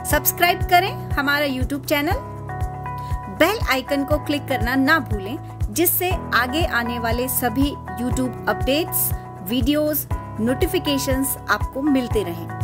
Subscribe करें हमारा YouTube channel, bell icon को क्लिक करना ना भूलें, जिससे आगे आने वाले सभी YouTube अपडेट्स, वीडियोस, नोटिफिकेशंस आपको मिलते रहें।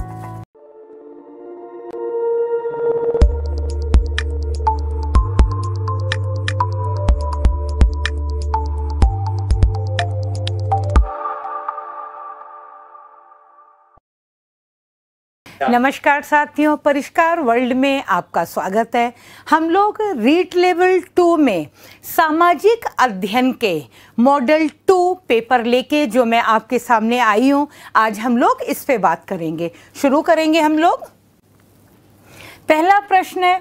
नमस्कार साथियों, परिष्कार वर्ल्ड में आपका स्वागत है। हम लोग रीट लेवल 2 में सामाजिक अध्ययन के मॉडल 2 पेपर लेके जो मैं आपके सामने आई हूँ, आज हम लोग इस पे बात करेंगे। शुरू करेंगे हम लोग। पहला प्रश्न है,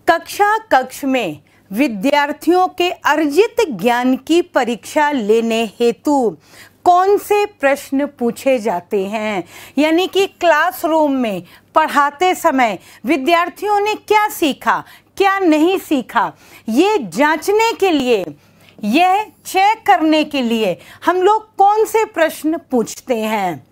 कक्ष में विद्यार्थियों के अर्जित ज्ञान की परीक्षा लेने हेतु कौन से प्रश्न पूछे जाते हैं। यानी कि क्लासरूम में पढ़ाते समय विद्यार्थियों ने क्या सीखा, क्या नहीं सीखा, ये जांचने के लिए, यह चेक करने के लिए हम लोग कौन से प्रश्न पूछते हैं,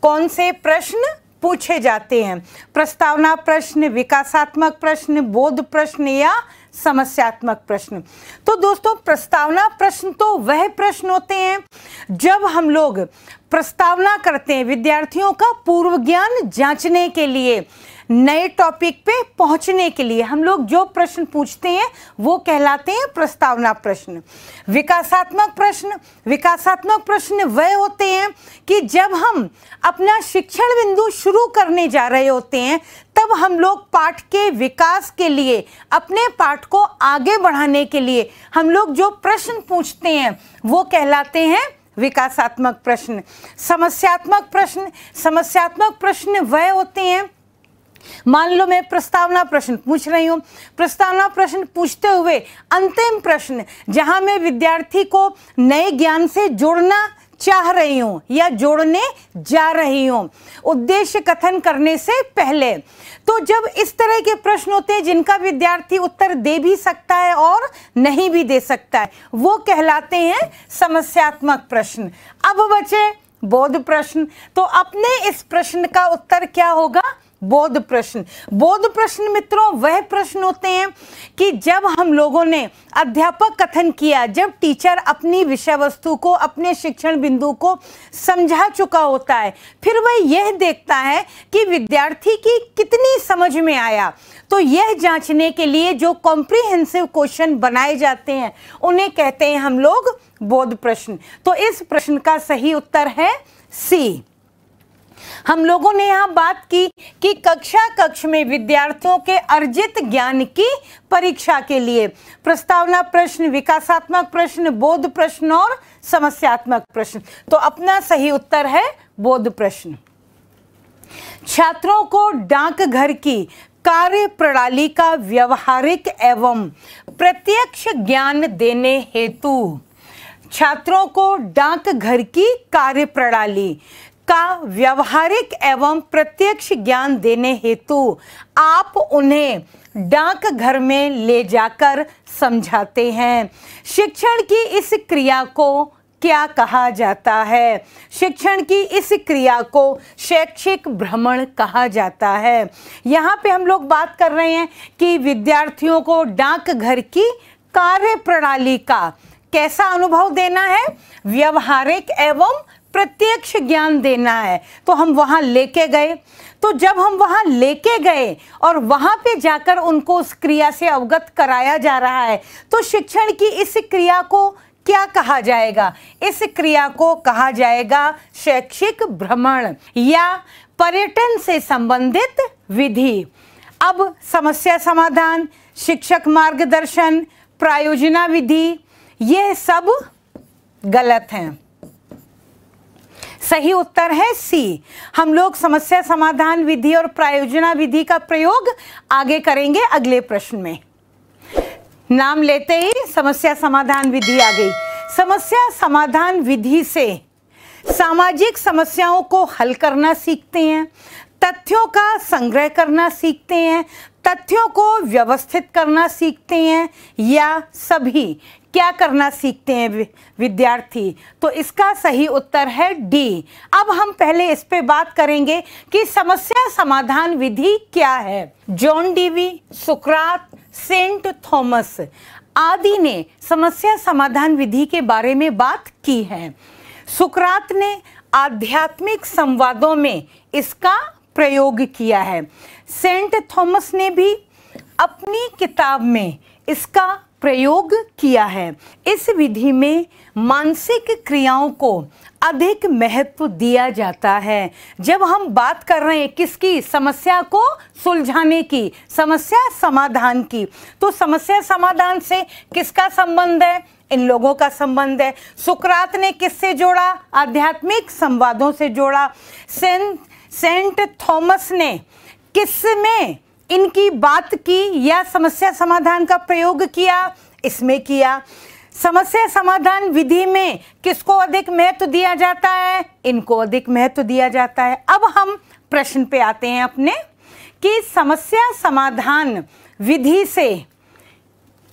कौन से प्रश्न पूछे जाते हैं। प्रस्तावना प्रश्न, विकासात्मक प्रश्न, बोध प्रश्न या समस्यात्मक प्रश्न। तो दोस्तों, प्रस्तावना प्रश्न तो वह प्रश्न होते हैं जब हम लोग प्रस्तावना करते हैं विद्यार्थियों का पूर्व ज्ञान जांचने के लिए, नए टॉपिक पे पहुंचने के लिए हम लोग जो प्रश्न पूछते हैं वो कहलाते हैं प्रस्तावना प्रश्न। विकासात्मक प्रश्न वह होते हैं कि जब हम अपना शिक्षण बिंदु शुरू करने जा रहे होते हैं, तब हम लोग पाठ के विकास के लिए, अपने पाठ को आगे बढ़ाने के लिए हम लोग जो प्रश्न पूछते हैं वो कहलाते हैं विकासात्मक प्रश्न। समस्यात्मक प्रश्न वह होते हैं, मान लो मैं प्रस्तावना प्रश्न पूछ रही हूँ, प्रस्तावना प्रश्न पूछते हुए अंतिम प्रश्न जहां मैं विद्यार्थी को नए ज्ञान से जोड़ना चाह रही हूँ या जोड़ने जा रही हूँ उद्देश्य कथन करने से पहले, तो जब इस तरह के प्रश्न होते हैं जिनका विद्यार्थी उत्तर दे भी सकता है और नहीं भी दे सकता है, वो कहलाते हैं समस्यात्मक प्रश्न। अब बचे बोध प्रश्न। तो अपने इस प्रश्न का उत्तर क्या होगा? बोध प्रश्न मित्रों वह प्रश्न होते हैं कि जब हम लोगों ने अध्यापक कथन किया, जब टीचर अपनी विषय वस्तु को, अपने शिक्षण बिंदु को समझा चुका होता है, फिर वह यह देखता है कि विद्यार्थी की कितनी समझ में आया, तो यह जांचने के लिए जो कॉम्प्रिहेंसिव क्वेश्चन बनाए जाते हैं उन्हें कहते हैं हम लोग बोध प्रश्न। तो इस प्रश्न का सही उत्तर है सी। हम लोगों ने यहाँ बात की कि कक्ष में विद्यार्थियों के अर्जित ज्ञान की परीक्षा के लिए प्रस्तावना प्रश्न, विकासात्मक प्रश्न, बोध प्रश्न और समस्यात्मक प्रश्न। तो अपना सही उत्तर है बोध प्रश्न। छात्रों को डाकघर की कार्य प्रणाली का व्यवहारिक एवं प्रत्यक्ष ज्ञान देने हेतु, छात्रों को डाकघर की कार्य प्रणाली का व्यवहारिक एवं प्रत्यक्ष ज्ञान देने हेतु आप उन्हें डाकघर में ले जाकर समझाते हैं। शिक्षण की इस क्रिया को क्या कहा जाता है? शिक्षण की इस क्रिया को शैक्षिक भ्रमण कहा जाता है। यहाँ पे हम लोग बात कर रहे हैं कि विद्यार्थियों को डाकघर की कार्य प्रणाली का कैसा अनुभव देना है? व्यवहारिक एवं प्रत्यक्ष ज्ञान देना है। तो हम वहां लेके गए, तो जब हम वहां लेके गए और वहां पे जाकर उनको उस क्रिया से अवगत कराया जा रहा है, तो शिक्षण की इस क्रिया को क्या कहा जाएगा? इस क्रिया को कहा जाएगा शैक्षिक भ्रमण या पर्यटन से संबंधित विधि। अब समस्या समाधान, शिक्षक मार्गदर्शन, प्रायोजना विधि, ये सब गलत हैं। सही उत्तर है सी। हम लोग समस्या समाधान विधि और प्रायोजना विधि का प्रयोग आगे करेंगे अगले प्रश्न में। नाम लेते ही समस्या समाधान विधि आ गई। समस्या समाधान विधि से सामाजिक समस्याओं को हल करना सीखते हैं, तथ्यों का संग्रह करना सीखते हैं, तथ्यों को व्यवस्थित करना सीखते हैं, या सभी क्या करना सीखते हैं विद्यार्थी? तो इसका सही उत्तर है डी। अब हम पहले इस पे बात करेंगे कि समस्या समाधान विधि क्या है। जॉन डीवी, सुकरात, सेंट थॉमस आदि ने समस्या समाधान विधि के बारे में बात की है। सुकरात ने आध्यात्मिक संवादों में इसका प्रयोग किया है। सेंट थॉमस ने भी अपनी किताब में इसका प्रयोग किया है। इस विधि में मानसिक क्रियाओं को अधिक महत्व दिया जाता है। जब हम बात कर रहे हैं किसकी? समस्या को सुलझाने की, समस्या समाधान की, तो समस्या समाधान से किसका संबंध है? इन लोगों का संबंध है। सुकरात ने किससे जोड़ा? आध्यात्मिक संवादों से जोड़ा। सेंट थॉमस ने किसमें इनकी बात की या समस्या समाधान का प्रयोग किया? इसमें किया। समस्या समाधान विधि में किसको अधिक महत्व दिया जाता है? इनको अधिक महत्व दिया जाता है। अब हम प्रश्न पे आते हैं अपने कि समस्या समाधान विधि से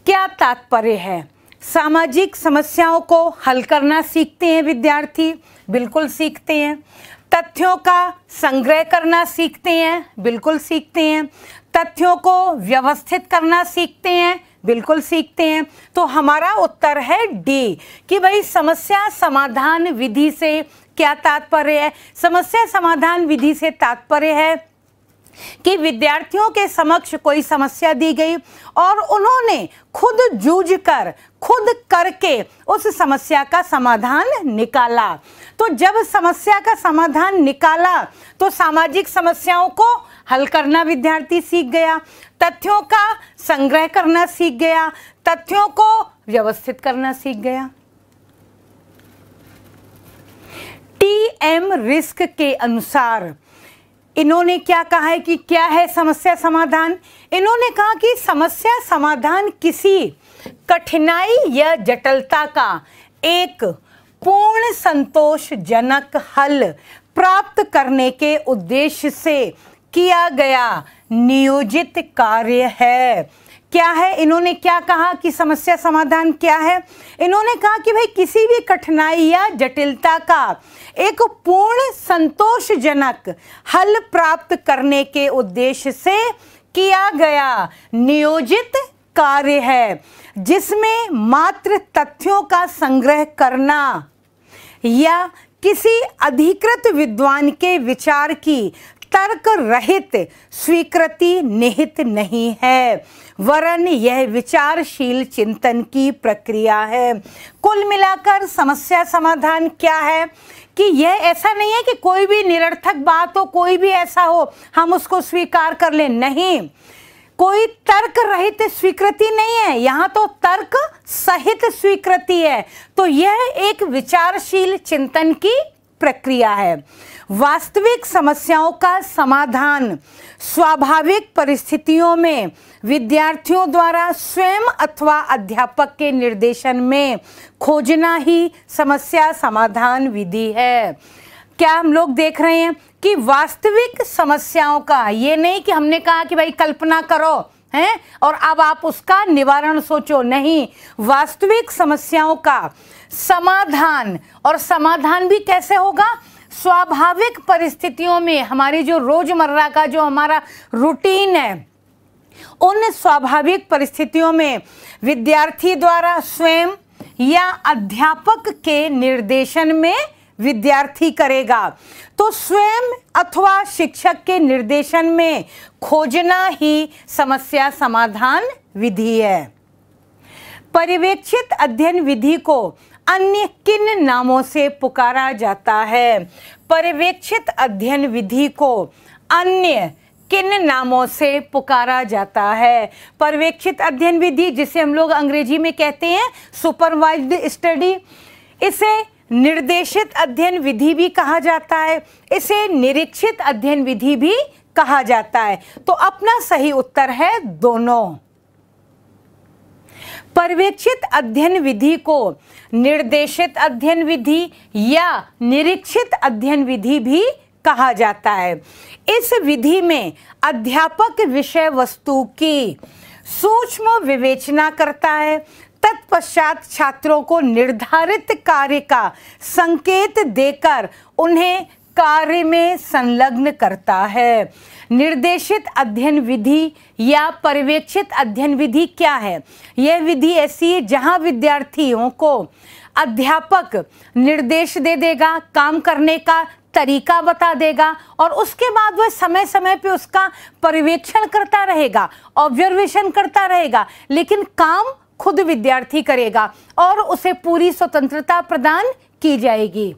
क्या तात्पर्य है। सामाजिक समस्याओं को हल करना सीखते हैं विद्यार्थी? बिल्कुल सीखते हैं। तथ्यों का संग्रह करना सीखते हैं? बिल्कुल सीखते हैं। तथ्यों को व्यवस्थित करना सीखते हैं? बिल्कुल सीखते हैं। तो हमारा उत्तर है डी कि भाई समस्या समाधान विधि से क्या तात्पर्य है। समस्या समाधान विधि से तात्पर्य है कि विद्यार्थियों के समक्ष कोई समस्या दी गई और उन्होंने खुद जूझकर, खुद करके उस समस्या का समाधान निकाला। तो जब समस्या का समाधान निकाला तो सामाजिक समस्याओं को हल करना विद्यार्थी सीख गया, तथ्यों का संग्रह करना सीख गया, तथ्यों को व्यवस्थित करना सीख गया। टी.एम. रिस्क के अनुसार इन्होंने क्या कहा है कि क्या है समस्या समाधान? इन्होंने कहा कि समस्या समाधान किसी कठिनाई या जटिलता का एक पूर्ण संतोषजनक हल प्राप्त करने के उद्देश्य से किया गया नियोजित कार्य है। क्या है? इन्होंने क्या कहा कि समस्या समाधान क्या है? इन्होंने कहा कि भाई किसी भी कठिनाई या जटिलता का एक पूर्ण संतोषजनक हल प्राप्त करने के उद्देश्य से किया गया नियोजित कार्य है, जिसमें मात्र तथ्यों का संग्रह करना या किसी अधिकृत विद्वान के विचार की तर्क रहित स्वीकृति निहित नहीं है, वरन यह विचारशील चिंतन की प्रक्रिया है। कुल मिलाकर समस्या समाधान क्या है कि यह ऐसा नहीं है कि कोई भी निरर्थक बात हो, कोई भी ऐसा हो हम उसको स्वीकार कर लें। नहीं, कोई तर्क रहित स्वीकृति नहीं है, यहाँ तो तर्क सहित स्वीकृति है। तो यह एक विचारशील चिंतन की प्रक्रिया है। वास्तविक समस्याओं का समाधान स्वाभाविक परिस्थितियों में विद्यार्थियों द्वारा स्वयं अथवा अध्यापक के निर्देशन में खोजना ही समस्या समाधान विधि है। क्या हम लोग देख रहे हैं कि वास्तविक समस्याओं का, ये नहीं कि हमने कहा कि भाई कल्पना करो हैं और अब आप उसका निवारण सोचो, नहीं, वास्तविक समस्याओं का समाधान, और समाधान भी कैसे होगा? स्वाभाविक परिस्थितियों में, हमारी जो रोजमर्रा का जो हमारा रूटीन है, उन स्वाभाविक परिस्थितियों में विद्यार्थी द्वारा स्वयं या अध्यापक के निर्देशन में विद्यार्थी करेगा। तो स्वयं अथवा शिक्षक के निर्देशन में खोजना ही समस्या समाधान विधि है। पर्यवेक्षित अध्ययन विधि को अन्य किन नामों से पुकारा जाता है? पर्यवेक्षित अध्ययन विधि को अन्य किन नामों से पुकारा जाता है? पर्यवेक्षित अध्ययन विधि, जिसे हम लोग अंग्रेजी में कहते हैं सुपरवाइज्ड स्टडी, इसे निर्देशित अध्ययन विधि भी कहा जाता है, इसे निरीक्षित अध्ययन विधि भी कहा जाता है। तो अपना सही उत्तर है दोनों। पर्यवेक्षित अध्ययन विधि को निर्देशित अध्ययन विधि या निरीक्षित अध्ययन विधि भी कहा जाता है। इस विधि में अध्यापक विषय वस्तु की सूक्ष्म विवेचना करता है तत्पश्चात छात्रों को निर्धारित कार्य का संकेत देकर उन्हें कार्य में संलग्न करता है। निर्देशित अध्ययन विधि या पर्यवेक्षित अध्ययन विधि क्या है? यह विधि ऐसी है जहां विद्यार्थियों को अध्यापक निर्देश दे देगा, काम करने का तरीका बता देगा और उसके बाद वह समय समय पे उसका पर्यवेक्षण करता रहेगा, ऑब्जर्वेशन करता रहेगा, लेकिन काम खुद विद्यार्थी करेगा और उसे पूरी स्वतंत्रता प्रदान की जाएगी।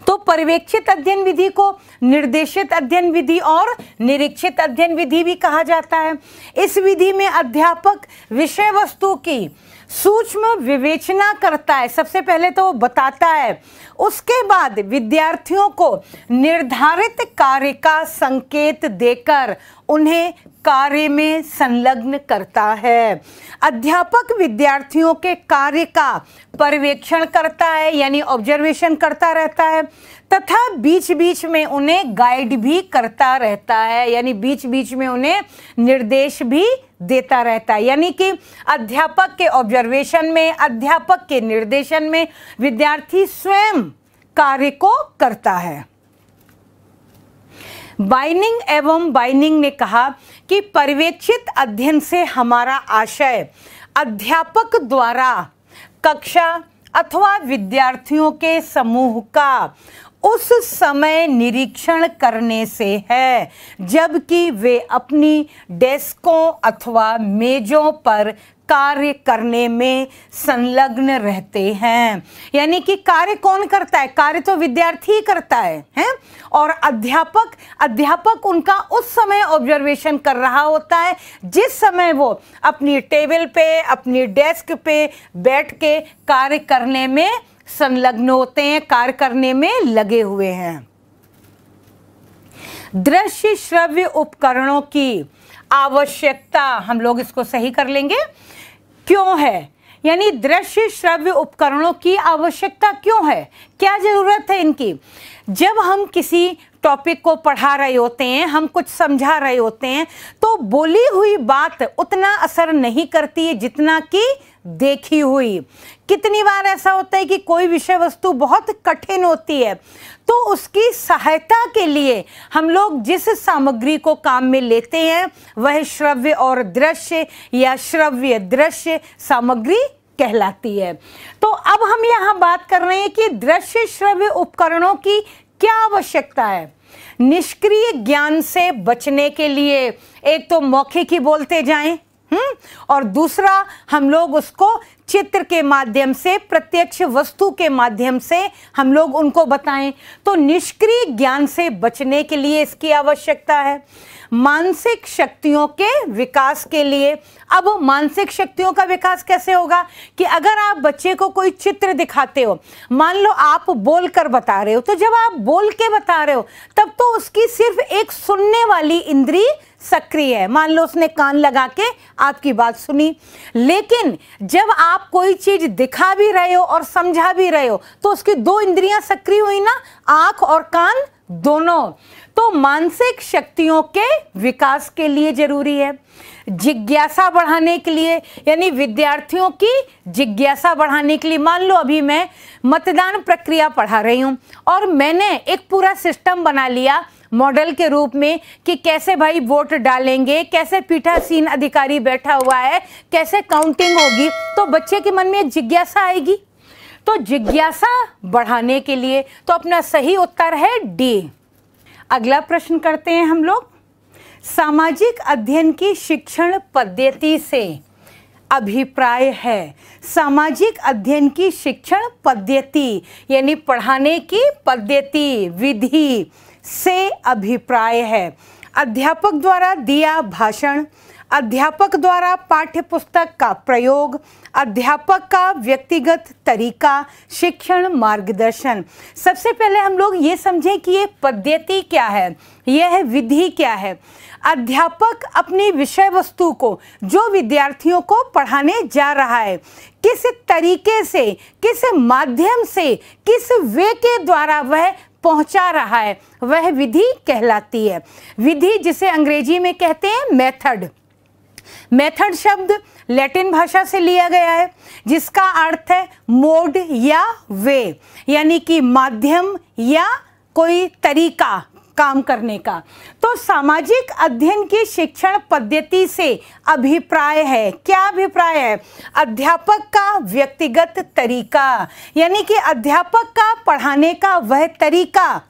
तो पर्यवेक्षित अध्ययन विधि को निर्देशित अध्ययन विधि और निरीक्षित अध्ययन विधि भी कहा जाता है। इस विधि में अध्यापक विषय वस्तु की सूक्ष्म विवेचना करता है। सबसे पहले तो वो बताता है, उसके बाद विद्यार्थियों को निर्धारित कार्य का संकेत देकर उन्हें कार्य में संलग्न करता है। अध्यापक विद्यार्थियों के कार्य का पर्यवेक्षण करता है, यानी ऑब्जर्वेशन करता रहता है, तथा बीच बीच में उन्हें गाइड भी करता रहता है, यानी बीच बीच में उन्हें निर्देश भी देता रहता है। यानी कि अध्यापक के ऑब्जर्वेशन में, अध्यापक के निर्देशन में विद्यार्थी स्वयं कार्य को करता है। बाइनिंग एवं बाइनिंग ने कहा कि पर्यवेक्षित अध्ययन से हमारा आशय अध्यापक द्वारा कक्षा अथवा विद्यार्थियों के समूह का उस समय निरीक्षण करने से है जबकि वे अपनी डेस्कों अथवा मेजों पर कार्य करने में संलग्न रहते हैं। यानी कि कार्य कौन करता है? कार्य तो विद्यार्थी ही करता है? और अध्यापक उनका उस समय ऑब्जर्वेशन कर रहा होता है जिस समय वो अपनी टेबल पे, अपनी डेस्क पे बैठ के कार्य करने में संलग्न होते हैं, कार्य करने में लगे हुए हैं। दृश्य श्रव्य उपकरणों की आवश्यकता, हम लोग इसको सही कर लेंगे, क्यों है? यानी दृश्य श्रव्य उपकरणों की आवश्यकता क्यों है? क्या जरूरत है इनकी? जब हम किसी टॉपिक को पढ़ा रहे होते हैं, हम कुछ समझा रहे होते हैं, तो बोली हुई बात उतना असर नहीं करती है जितना कि देखी हुई। कितनी बार ऐसा होता है कि कोई विषय वस्तु बहुत कठिन होती है, तो उसकी सहायता के लिए हम लोग जिस सामग्री को काम में लेते हैं वह श्रव्य और दृश्य या श्रव्य दृश्य सामग्री कहलाती है। तो अब हम यहाँ बात कर रहे हैं कि दृश्य श्रव्य उपकरणों की क्या आवश्यकता है। निष्क्रिय ज्ञान से बचने के लिए एक तो मौखिक ही बोलते जाएं, और दूसरा हम लोग उसको चित्र के माध्यम से, प्रत्यक्ष वस्तु के माध्यम से हम लोग उनको बताएं। तो निष्क्रिय ज्ञान से बचने के लिए इसकी आवश्यकता है। मानसिक शक्तियों के विकास के लिए, अब मानसिक शक्तियों का विकास कैसे होगा कि अगर आप बच्चे को कोई चित्र दिखाते हो, मान लो आप बोल कर बता रहे हो, तो जब आप बोल के बता रहे हो तब तो उसकी सिर्फ एक सुनने वाली इंद्रिय सक्रिय है। मान लो उसने कान लगा के आपकी बात सुनी, लेकिन जब आप कोई चीज दिखा भी रहे हो और समझा भी रहे हो तो उसकी दो इंद्रियां सक्रिय हुई ना, आंख और कान दोनों। तो मानसिक शक्तियों के विकास के लिए जरूरी है। जिज्ञासा बढ़ाने के लिए, यानी विद्यार्थियों की जिज्ञासा बढ़ाने के लिए, मान लो अभी मैं मतदान प्रक्रिया पढ़ा रही हूं और मैंने एक पूरा सिस्टम बना लिया मॉडल के रूप में कि कैसे भाई वोट डालेंगे, कैसे पीठासीन अधिकारी बैठा हुआ है, कैसे काउंटिंग होगी, तो बच्चे के मन में एक जिज्ञासा आएगी। तो जिज्ञासा बढ़ाने के लिए तो अपना सही उत्तर है डी। अगला प्रश्न करते हैं हम लोग। सामाजिक अध्ययन की शिक्षण पद्धति से अभिप्राय है। सामाजिक अध्ययन की शिक्षण पद्धति यानी पढ़ाने की पद्धति, विधि से अभिप्राय है अध्यापक द्वारा दिया भाषण, अध्यापक द्वारा पाठ्य पुस्तक का प्रयोग, अध्यापक का व्यक्तिगत तरीका, शिक्षण मार्गदर्शन। सबसे पहले हम लोग ये समझें कि ये पद्धति क्या है, यह विधि क्या है। अध्यापक अपनी विषय वस्तु को जो विद्यार्थियों को पढ़ाने जा रहा है किस तरीके से, किस माध्यम से, किस वे के द्वारा वह पहुंचा रहा है, वह विधि कहलाती है। विधि जिसे अंग्रेजी में कहते हैं मेथड। मेथड शब्द लैटिन भाषा से लिया गया है जिसका अर्थ है मोड या वे, यानी कि माध्यम या कोई तरीका काम करने का। तो सामाजिक अध्ययन की शिक्षण पद्धति से अभिप्राय है, क्या अभिप्राय है? अध्यापक का व्यक्तिगत तरीका, यानी कि अध्यापक का पढ़ाने का वह तरीका,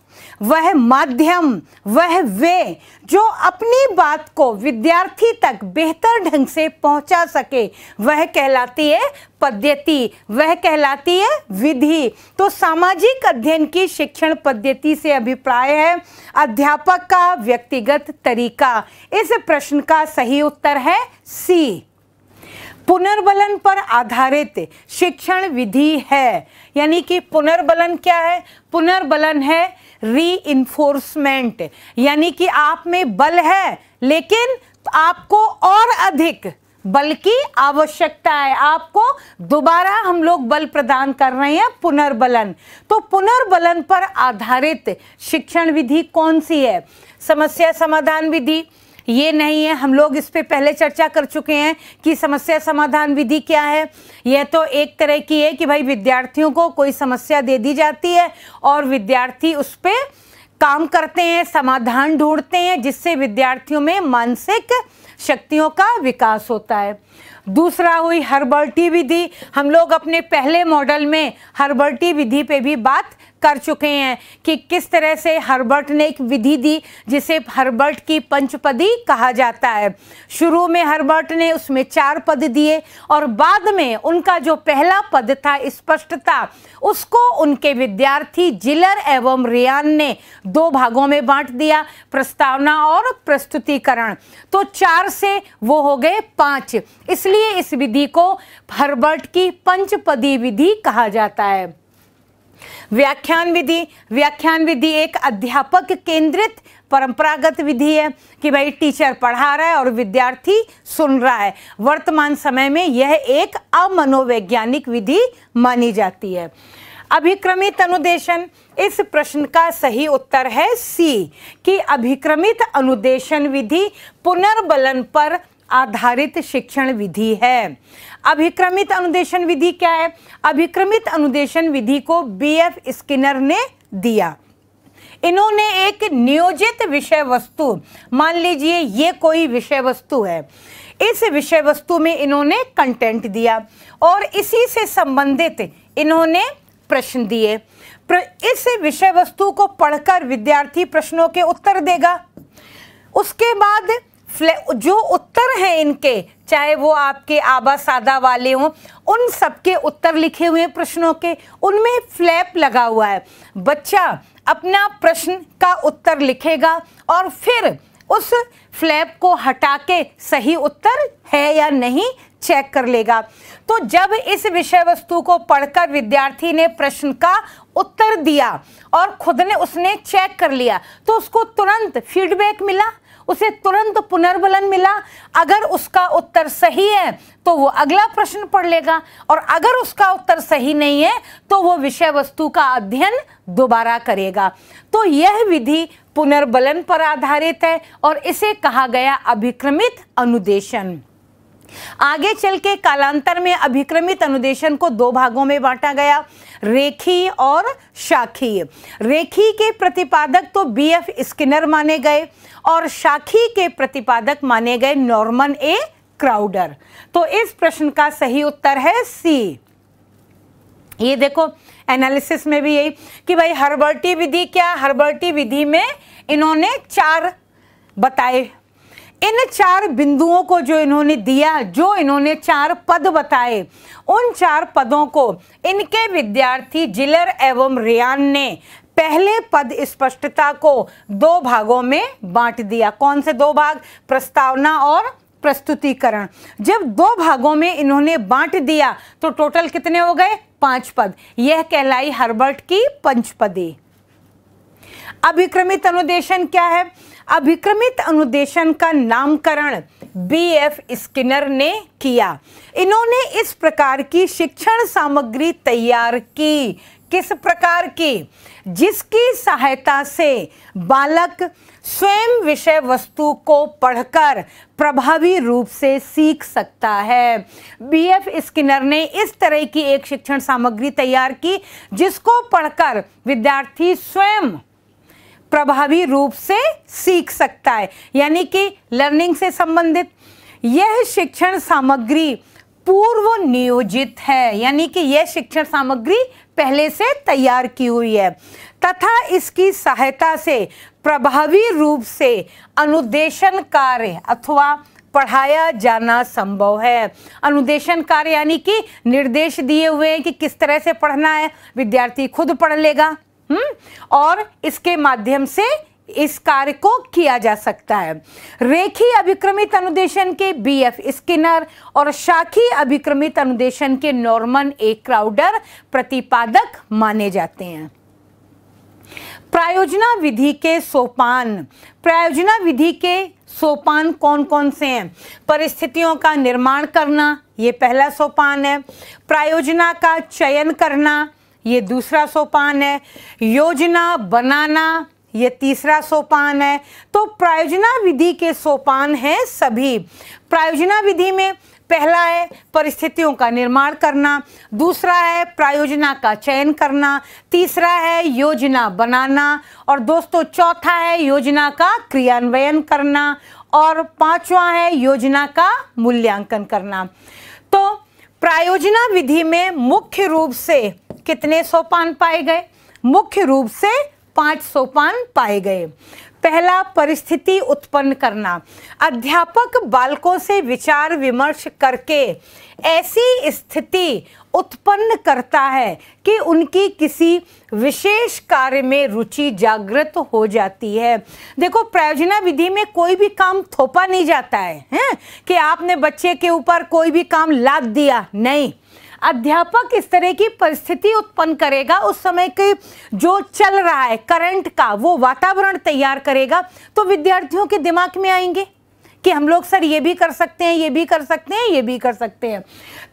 वह माध्यम, वह वे जो अपनी बात को विद्यार्थी तक बेहतर ढंग से पहुंचा सके, वह कहलाती है पद्धति, वह कहलाती है विधि। तो सामाजिक अध्ययन की शिक्षण पद्धति से अभिप्राय है अध्यापक का व्यक्तिगत तरीका। इस प्रश्न का सही उत्तर है सी। पुनर्बलन पर आधारित शिक्षण विधि है, यानी कि पुनर्बलन क्या है? पुनर्बलन है रीइंफोर्समेंट, यानी कि आप में बल है लेकिन आपको और अधिक बल की आवश्यकता है, आपको दोबारा हम लोग बल प्रदान कर रहे हैं, पुनर्बलन। तो पुनर्बलन पर आधारित शिक्षण विधि कौन सी है? समस्या समाधान विधि ये नहीं है, हम लोग इस पे पहले चर्चा कर चुके हैं कि समस्या समाधान विधि क्या है। यह तो एक तरह की है कि भाई विद्यार्थियों को कोई समस्या दे दी जाती है और विद्यार्थी उस पे काम करते हैं, समाधान ढूंढते हैं, जिससे विद्यार्थियों में मानसिक शक्तियों का विकास होता है। दूसरा हुई हर्बर्टी विधि। हम लोग अपने पहले मॉडल में हर्बर्टी विधि पे भी बात कर चुके हैं कि किस तरह से हर्बर्ट ने एक विधि दी जिसे हर्बर्ट की पंचपदी कहा जाता है। शुरू में हर्बर्ट ने उसमें 4 पद दिए और बाद में उनका जो पहला पद था स्पष्टता, उसको उनके विद्यार्थी जिलर एवं रियान ने 2 भागों में बांट दिया, प्रस्तावना और प्रस्तुतिकरण। तो 4 से वो हो गए 5, इसलिए इस विधि को हर्बर्ट की पंचपदी विधि कहा जाता है। व्याख्यान विधि। व्याख्यान विधि एक अध्यापक केंद्रित परंपरागत विधि है कि भाई टीचर पढ़ा रहा है और विद्यार्थी सुन रहा है। वर्तमान समय में यह एक अमनोवैज्ञानिक विधि मानी जाती है। अभिक्रमित अनुदेशन। इस प्रश्न का सही उत्तर है सी कि अभिक्रमित अनुदेशन विधि पुनर्बलन पर आधारित शिक्षण विधि है। अभिक्रमित अनुदेशन विधि क्या है? अभिक्रमित अनुदेशन विधि को बीएफ स्किनर ने दिया। इन्होंने एक नियोजित विषय वस्तु, मान लीजिए ये कोई विषय वस्तु है, इस विषय वस्तु में इन्होंने कंटेंट दिया और इसी से संबंधित इन्होंने प्रश्न दिए। इस विषय वस्तु को पढ़कर विद्यार्थी प्रश्नों के उत्तर देगा। उसके बाद जो उत्तर हैं इनके, चाहे वो आपके आबा सादा वाले हों, उन सबके उत्तर लिखे हुए प्रश्नों के, उनमें फ्लैप लगा हुआ है। बच्चा अपना प्रश्न का उत्तर लिखेगा और फिर उस फ्लैप को हटा के सही उत्तर है या नहीं चेक कर लेगा। तो जब इस विषय वस्तु को पढ़कर विद्यार्थी ने प्रश्न का उत्तर दिया और खुद ने उसने चेक कर लिया तो उसको तुरंत फीडबैक मिला, उसे तुरंत पुनर्बलन मिला। अगर उसका उत्तर सही है तो वो अगला प्रश्न पढ़ लेगा और अगर उसका उत्तर सही नहीं है तो वो विषय वस्तु का अध्ययन दोबारा करेगा। तो यह विधि पुनर्बलन पर आधारित है और इसे कहा गया अभिक्रमित अनुदेशन। आगे चल के कालांतर में अभिक्रमित अनुदेशन को 2 भागों में बांटा गया, रेखीय और शाखीय। रेखीय के प्रतिपादक तो बीएफ स्किनर माने गए और शाखीय के प्रतिपादक माने गए नॉर्मन ए क्राउडर। तो इस प्रश्न का सही उत्तर है सी। ये देखो एनालिसिस में भी यही कि भाई हर्बर्टी विधि क्या, हर्बर्टी विधि में इन्होंने 4 बताए। इन 4 बिंदुओं को जो इन्होंने दिया, जो इन्होंने 4 पद बताए, उन 4 पदों को इनके विद्यार्थी जिलर एवं रियान ने पहले पद स्पष्टता को 2 भागों में बांट दिया। कौन से 2 भाग? प्रस्तावना और प्रस्तुतिकरण। जब 2 भागों में इन्होंने बांट दिया तो टोटल कितने हो गए? 5 पद। यह कहलाई हर्बर्ट की पंचपदी। अभिक्रमित अनुदेशन क्या है? अभिक्रमित अनुदेशन का नामकरण बीएफ स्किनर ने किया। इन्होंने इस प्रकार की शिक्षण सामग्री तैयार की। किस प्रकार की? जिसकी सहायता से बालक स्वयं विषय वस्तु को पढ़कर प्रभावी रूप से सीख सकता है। बीएफ स्किनर ने इस तरह की एक शिक्षण सामग्री तैयार की जिसको पढ़कर विद्यार्थी स्वयं प्रभावी रूप से सीख सकता है, यानी कि लर्निंग से संबंधित। यह शिक्षण सामग्री पूर्व नियोजित है, यानी कि यह शिक्षण सामग्री पहले से तैयार की हुई है तथा इसकी सहायता से प्रभावी रूप से अनुदेशन कार्य अथवा पढ़ाया जाना संभव है। अनुदेशन कार्य यानी कि निर्देश दिए हुए हैं कि किस तरह से पढ़ना है, विद्यार्थी खुद पढ़ लेगा और इसके माध्यम से इस कार्य को किया जा सकता है। रेखीय अभिक्रमित अनुदेशन के बीएफ स्किनर और शाखीय अभिक्रमित अनुदेशन के नॉर्मन ए क्राउडर प्रतिपादक माने जाते हैं। प्रायोजना विधि के सोपान। प्रायोजना विधि के सोपान कौन कौन से हैं? परिस्थितियों का निर्माण करना, ये पहला सोपान है। प्रायोजना का चयन करना, ये दूसरा सोपान है। योजना बनाना, ये तीसरा सोपान है। तो प्रायोजना विधि के सोपान हैं सभी। प्रायोजना विधि में पहला है परिस्थितियों का निर्माण करना, दूसरा है प्रायोजना का चयन करना, तीसरा है योजना बनाना और दोस्तों चौथा है योजना का क्रियान्वयन करना और पांचवा है योजना का मूल्यांकन करना। तो प्रायोजना विधि में मुख्य रूप से कितने सोपान पाए गए? मुख्य रूप से 5 सोपान पाए गए। पहला, परिस्थिति उत्पन्न करना। अध्यापक बालकों से विचार विमर्श करके ऐसी स्थिति उत्पन्न करता है कि उनकी किसी विशेष कार्य में रुचि जागृत हो जाती है। देखो, प्रायोजना विधि में कोई भी काम थोपा नहीं जाता है कि आपने बच्चे के ऊपर कोई भी काम लाद दिया, नहीं। अध्यापक इस तरह की परिस्थिति उत्पन्न करेगा, उस समय के जो चल रहा है करंट का वो वातावरण तैयार करेगा, तो विद्यार्थियों के दिमाग में आएंगे कि हम लोग सर ये भी कर सकते हैं, ये भी कर सकते हैं, ये भी कर सकते हैं।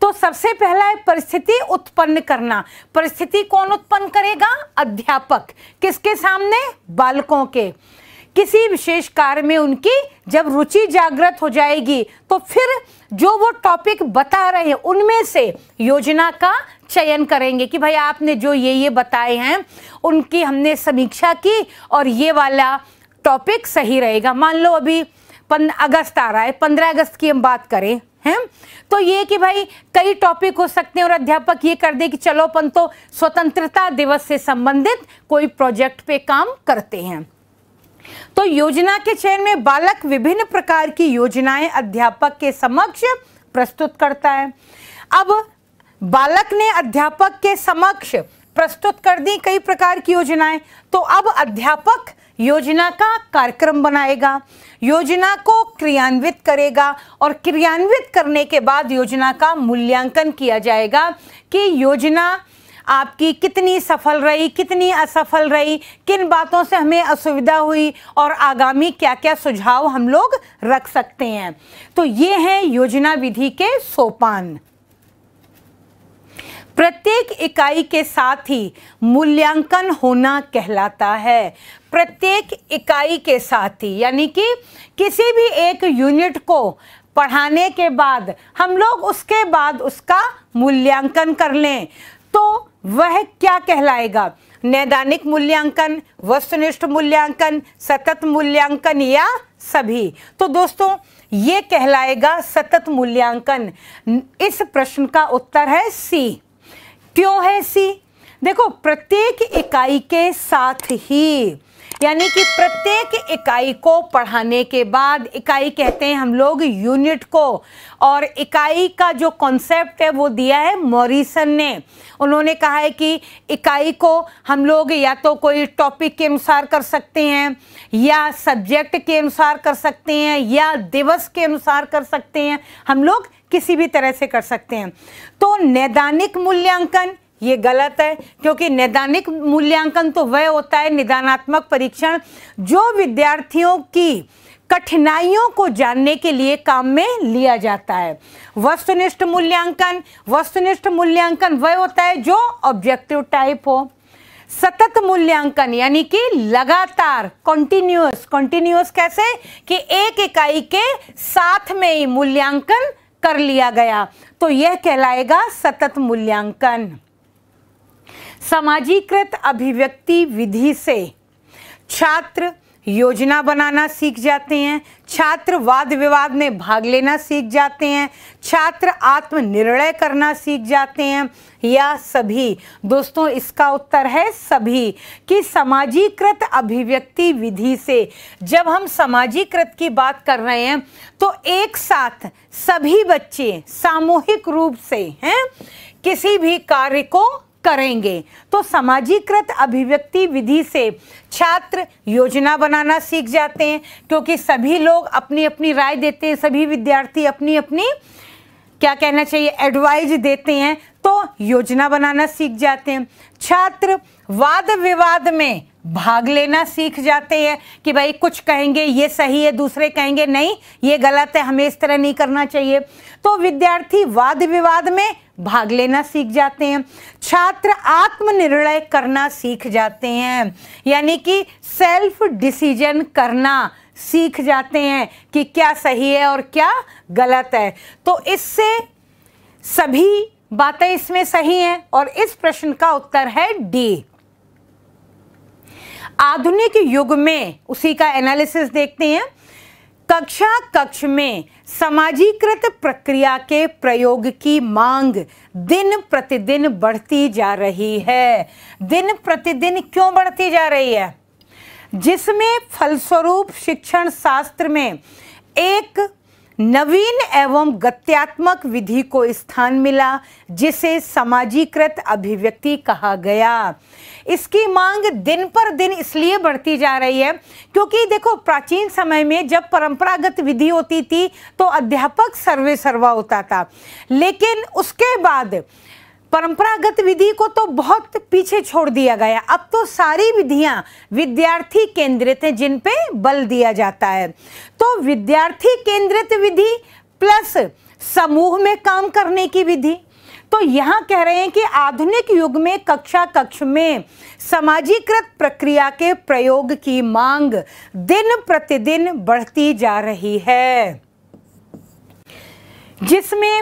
तो सबसे पहला है परिस्थिति उत्पन्न करना। परिस्थिति कौन उत्पन्न करेगा? अध्यापक। किसके सामने? बालकों के। किसी विशेष कार्य में उनकी जब रुचि जागृत हो जाएगी तो फिर जो वो टॉपिक बता रहे हैं उनमें से योजना का चयन करेंगे कि भाई आपने जो ये बताए हैं उनकी हमने समीक्षा की और ये वाला टॉपिक सही रहेगा। मान लो अभी अगस्त आ रहा है, 15 अगस्त की हम बात करें हैं, तो ये कि भाई कई टॉपिक हो सकते हैं और अध्यापक ये कर दे कि चलो अपन तो स्वतंत्रता दिवस से संबंधित कोई प्रोजेक्ट पे काम करते हैं। तो योजना के चयन में बालक विभिन्न प्रकार की योजनाएं अध्यापक के समक्ष प्रस्तुत करता है। अब बालक ने अध्यापक के समक्ष प्रस्तुत कर दी कई प्रकार की योजनाएं, तो अब अध्यापक योजना का कार्यक्रम बनाएगा, योजना को क्रियान्वित करेगा और क्रियान्वित करने के बाद योजना का मूल्यांकन किया जाएगा कि योजना आपकी कितनी सफल रही, कितनी असफल रही, किन बातों से हमें असुविधा हुई और आगामी क्या क्या सुझाव हम लोग रख सकते हैं। तो ये हैं योजना विधि के सोपान। प्रत्येक इकाई के साथ ही मूल्यांकन होना कहलाता है। प्रत्येक इकाई के साथ ही, यानी कि किसी भी एक यूनिट को पढ़ाने के बाद हम लोग उसके बाद उसका मूल्यांकन कर लें तो वह क्या कहलाएगा? नैदानिक मूल्यांकन, वस्तुनिष्ठ मूल्यांकन, सतत मूल्यांकन या सभी? तो दोस्तों ये कहलाएगा सतत मूल्यांकन। इस प्रश्न का उत्तर है सी। क्यों है सी? देखो, प्रत्येक इकाई के साथ ही, यानी कि प्रत्येक इकाई को पढ़ाने के बाद, इकाई कहते हैं हम लोग यूनिट को, और इकाई का जो कॉन्सेप्ट है वो दिया है मॉरिसन ने। उन्होंने कहा है कि इकाई को हम लोग या तो कोई टॉपिक के अनुसार कर सकते हैं या सब्जेक्ट के अनुसार कर सकते हैं या दिवस के अनुसार कर सकते हैं, हम लोग किसी भी तरह से कर सकते हैं। तो नैदानिक मूल्यांकन ये गलत है, क्योंकि नैदानिक मूल्यांकन तो वह होता है, निदानात्मक परीक्षण, जो विद्यार्थियों की कठिनाइयों को जानने के लिए काम में लिया जाता है। वस्तुनिष्ठ मूल्यांकन वह होता है जो ऑब्जेक्टिव टाइप हो। सतत मूल्यांकन यानी कि लगातार, कॉन्टिन्यूअस कैसे कि एक इकाई के साथ में ही मूल्यांकन कर लिया गया, तो यह कहलाएगा सतत मूल्यांकन। समाजीकृत अभिव्यक्ति विधि से छात्र योजना बनाना सीख जाते हैं, छात्र वाद विवाद में भाग लेना सीख जाते हैं, छात्र आत्मनिर्णय करना सीख जाते हैं, या सभी? दोस्तों इसका उत्तर है सभी। कि समाजीकृत अभिव्यक्ति विधि से, जब हम समाजीकृत की बात कर रहे हैं तो एक साथ सभी बच्चे सामूहिक रूप से किसी भी कार्य को करेंगे। तो समाजीकृत अभिव्यक्ति विधि से छात्र योजना बनाना सीख जाते हैं, क्योंकि सभी लोग अपनी अपनी राय देते हैं, सभी विद्यार्थी अपनी अपनी क्या कहना चाहिए एडवाइस देते हैं, तो योजना बनाना सीख जाते हैं। छात्र वाद विवाद में भाग लेना सीख जाते हैं कि भाई कुछ कहेंगे ये सही है, दूसरे कहेंगे नहीं ये गलत है, हमें इस तरह नहीं करना चाहिए, तो विद्यार्थी वाद विवाद में भाग लेना सीख जाते हैं। छात्र आत्मनिर्णय करना सीख जाते हैं, यानी कि सेल्फ डिसीजन करना सीख जाते हैं कि क्या सही है और क्या गलत है। तो इससे सभी बातें इसमें सही हैं और इस प्रश्न का उत्तर है डी। आधुनिक युग में उसी का एनालिसिस देखते हैं। कक्ष में समाजीकृत प्रक्रिया के प्रयोग की मांग दिन प्रतिदिन बढ़ती जा रही है। दिन प्रतिदिन क्यों बढ़ती जा रही है? जिसमें फलस्वरूप शिक्षण शास्त्र में एक नवीन एवं गत्यात्मक विधि को स्थान मिला, जिसे समाजीकृत अभिव्यक्ति कहा गया। इसकी मांग दिन पर दिन इसलिए बढ़ती जा रही है क्योंकि देखो प्राचीन समय में जब परंपरागत विधि होती थी तो अध्यापक सर्वे सर्वा होता था, लेकिन उसके बाद परंपरागत विधि को तो बहुत पीछे छोड़ दिया गया। अब तो सारी विधियां विद्यार्थी केंद्रित हैं, जिन पे बल दिया जाता है। तो विद्यार्थी केंद्रित विधि प्लस समूह में काम करने की विधि। तो यहाँ कह रहे हैं कि आधुनिक युग में कक्ष में समाजीकृत प्रक्रिया के प्रयोग की मांग दिन प्रतिदिन बढ़ती जा रही है, जिसके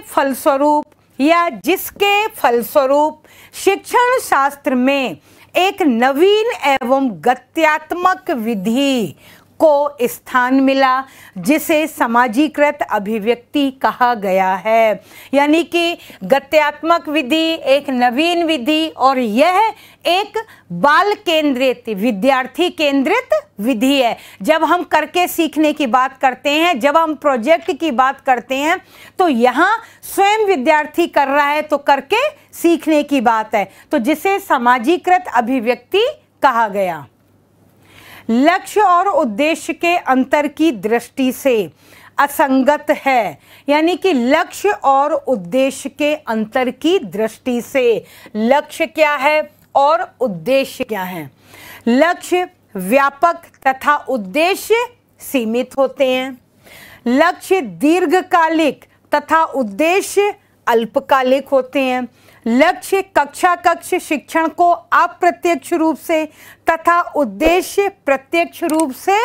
फलस्वरूप शिक्षण शास्त्र में एक नवीन एवं गत्यात्मक विधि को स्थान मिला, जिसे समाजीकृत अभिव्यक्ति कहा गया है। यानी कि गत्यात्मक विधि एक नवीन विधि और यह एक बाल केंद्रित विद्यार्थी केंद्रित विधि है। जब हम करके सीखने की बात करते हैं, जब हम प्रोजेक्ट की बात करते हैं, तो यहाँ स्वयं विद्यार्थी कर रहा है तो करके सीखने की बात है, तो जिसे समाजीकृत अभिव्यक्ति कहा गया। लक्ष्य और उद्देश्य के अंतर की दृष्टि से असंगत है, यानी कि लक्ष्य और उद्देश्य के अंतर की दृष्टि से लक्ष्य क्या है और उद्देश्य क्या है। लक्ष्य व्यापक तथा उद्देश्य सीमित होते हैं। लक्ष्य दीर्घकालिक तथा उद्देश्य अल्पकालिक होते हैं। लक्ष्य कक्ष शिक्षण को अप्रत्यक्ष रूप से तथा उद्देश्य प्रत्यक्ष रूप से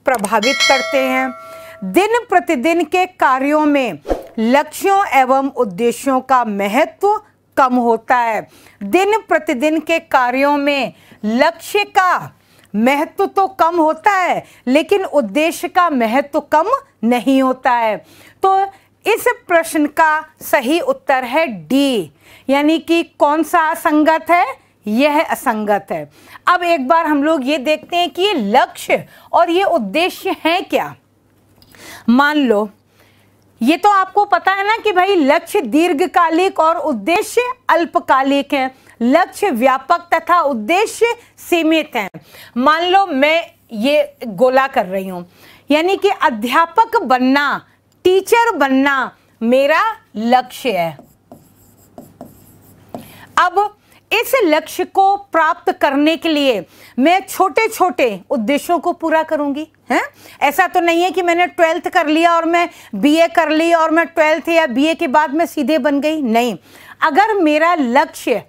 प्रभावित करते हैं। दिन प्रतिदिन के कार्यों में लक्ष्यों एवं उद्देश्यों का महत्व कम होता है। दिन प्रतिदिन के कार्यों में लक्ष्य का महत्व तो कम होता है, लेकिन उद्देश्य का महत्व कम नहीं होता है। तो इस प्रश्न का सही उत्तर है डी, यानी कि कौन सा असंगत है? यह असंगत है। अब एक बार हम लोग ये देखते हैं कि ये लक्ष्य और ये उद्देश्य है क्या। मान लो ये तो आपको पता है ना कि भाई लक्ष्य दीर्घकालिक और उद्देश्य अल्पकालिक है। लक्ष्य व्यापक तथा उद्देश्य सीमित है। मान लो मैं ये गोला कर रही हूं, यानी कि अध्यापक बनना, टीचर बनना मेरा लक्ष्य है। अब इस लक्ष्य को प्राप्त करने के लिए मैं छोटे छोटे उद्देश्यों को पूरा करूंगी। हैं, ऐसा तो नहीं है कि मैंने 12th कर लिया और मैं बीए कर ली और मैं 12th या बीए के बाद मैं सीधे बन गई। नहीं, अगर मेरा लक्ष्य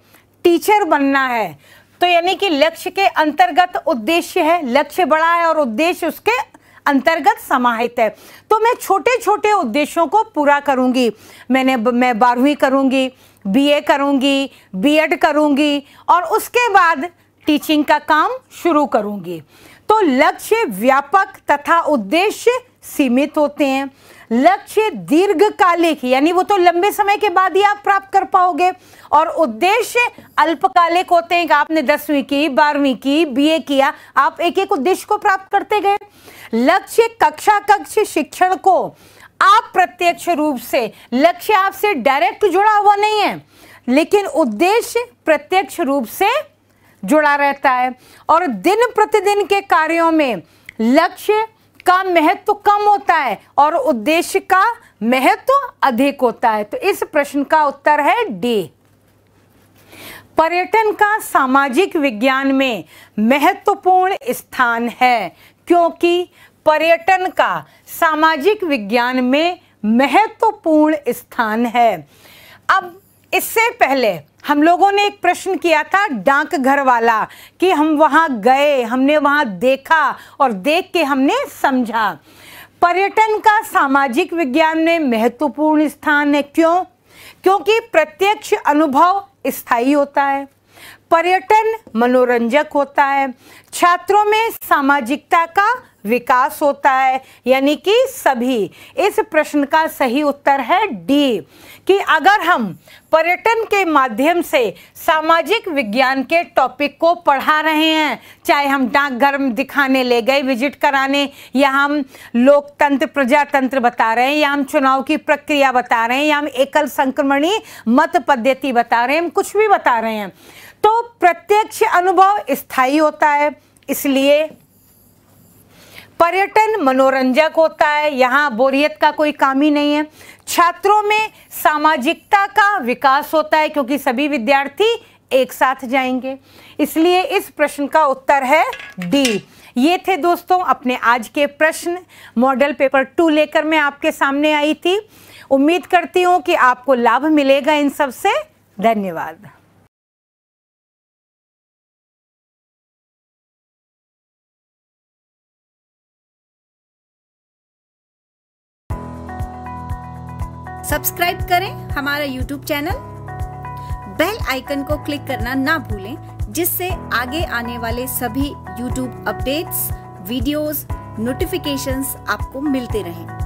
टीचर बनना है तो यानी कि लक्ष्य के अंतर्गत उद्देश्य है, लक्ष्य बड़ा है और उद्देश्य उसके अंतर्गत समाहित है, तो मैं छोटे छोटे उद्देश्यों को पूरा करूंगी। मैं 12वीं करूंगी, बीए करूंगी, बीएड करूंगी और उसके बाद टीचिंग का काम शुरू करूंगी। तो लक्ष्य व्यापक तथा उद्देश्य सीमित होते हैं। लक्ष्य दीर्घकालिक यानी वो तो लंबे समय के बाद ही आप प्राप्त कर पाओगे, और उद्देश्य अल्पकालिक होते हैं कि आपने 10वीं की, 12वीं की, बीए किया, आप एक एक उद्देश्य को प्राप्त करते गए। लक्ष्य कक्ष शिक्षण को आप प्रत्यक्ष रूप से, लक्ष्य आपसे डायरेक्ट जुड़ा हुआ नहीं है, लेकिन उद्देश्य प्रत्यक्ष रूप से जुड़ा रहता है। और दिन प्रतिदिन के कार्यों में लक्ष्य का महत्व कम होता है और उद्देश्य का महत्व अधिक होता है। तो इस प्रश्न का उत्तर है डी। पर्यटन का सामाजिक विज्ञान में महत्वपूर्ण स्थान है, क्योंकि पर्यटन का सामाजिक विज्ञान में महत्वपूर्ण स्थान है। अब इससे पहले हम लोगों ने एक प्रश्न किया था डाकघर वाला कि हम वहां गए, हमने वहां देखा और देख के हमने समझा। पर्यटन का सामाजिक विज्ञान में महत्वपूर्ण स्थान है। क्यों? क्योंकि प्रत्यक्ष अनुभव स्थायी होता है, पर्यटन मनोरंजक होता है, छात्रों में सामाजिकता का विकास होता है, यानी कि सभी। इस प्रश्न का सही उत्तर है डी, कि अगर हम पर्यटन के माध्यम से सामाजिक विज्ञान के टॉपिक को पढ़ा रहे हैं, चाहे हम डाकघर दिखाने ले गए, विजिट कराने, या हम लोकतंत्र प्रजातंत्र बता रहे हैं, या हम चुनाव की प्रक्रिया बता रहे हैं, या हम एकल संक्रमणी मत पद्धति बता रहे हैं, हम कुछ भी बता रहे हैं, तो प्रत्यक्ष अनुभव स्थायी होता है, इसलिए पर्यटन मनोरंजक होता है, यहाँ बोरियत का कोई काम ही नहीं है। छात्रों में सामाजिकता का विकास होता है, क्योंकि सभी विद्यार्थी एक साथ जाएंगे, इसलिए इस प्रश्न का उत्तर है डी। ये थे दोस्तों अपने आज के प्रश्न। मॉडल पेपर 2 लेकर मैं आपके सामने आई थी। उम्मीद करती हूँ कि आपको लाभ मिलेगा इन सब से। धन्यवाद। सब्सक्राइब करें हमारा YouTube चैनल, बेल आइकन को क्लिक करना ना भूलें, जिससे आगे आने वाले सभी YouTube अपडेट्स, वीडियोस, नोटिफिकेशंस आपको मिलते रहें।